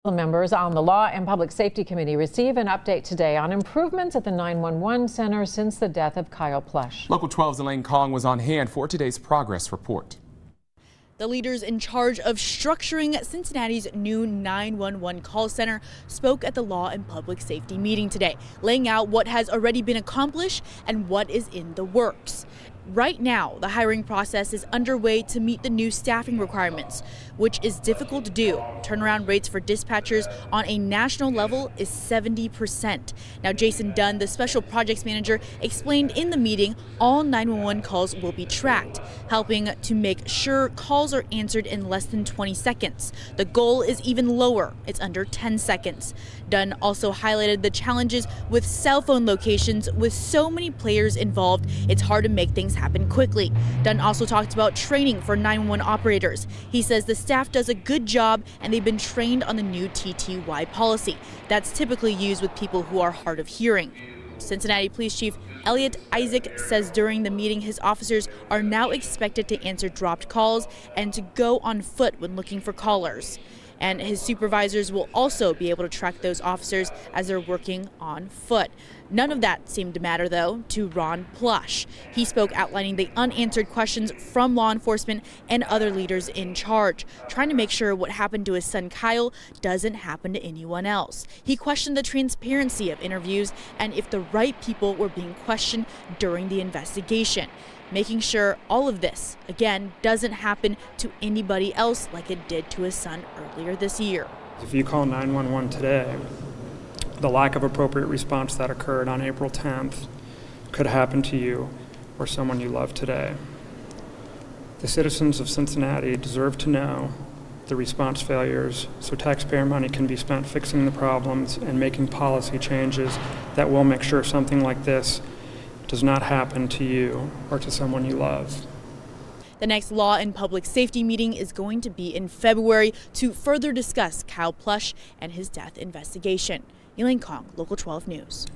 Members on the Law and Public Safety Committee receive an update today on improvements at the 911 center since the death of Kyle Plush. Local 12's Elaine Kong was on hand for today's progress report. The leaders in charge of structuring Cincinnati's new 911 call center spoke at the Law and Public Safety meeting today, laying out what has already been accomplished and what is in the works. Right now, the hiring process is underway to meet the new staffing requirements, which is difficult to do. Turnaround rates for dispatchers on a national level is 70%. Now, Jason Dunn, the special projects manager, explained in the meeting all 911 calls will be tracked, helping to make sure calls are answered in less than 20 seconds. The goal is even lower. It's under 10 seconds. Dunn also highlighted the challenges with cell phone locations. With so many players involved, it's hard to make things happen quickly. Dunn also talked about training for 911 operators. He says the staff does a good job and they've been trained on the new TTY policy. That's typically used with people who are hard of hearing. Cincinnati Police Chief Elliot Isaac says during the meeting his officers are now expected to answer dropped calls and to go on foot when looking for callers. And his supervisors will also be able to track those officers as they're working on foot. None of that seemed to matter, though, to Ron Plush. He spoke outlining the unanswered questions from law enforcement and other leaders in charge, trying to make sure what happened to his son Kyle doesn't happen to anyone else. He questioned the transparency of interviews and if the right people were being questioned during the investigation, making sure all of this, again, doesn't happen to anybody else like it did to his son earlier this year. If you call 911 today, the lack of appropriate response that occurred on April 10th could happen to you or someone you love today. The citizens of Cincinnati deserve to know the response failures so taxpayer money can be spent fixing the problems and making policy changes that will make sure something like this does not happen to you or to someone you love. The next Law and Public Safety meeting is going to be in February to further discuss Kyle Plush and his death investigation. Elaine Kong, Local 12 News.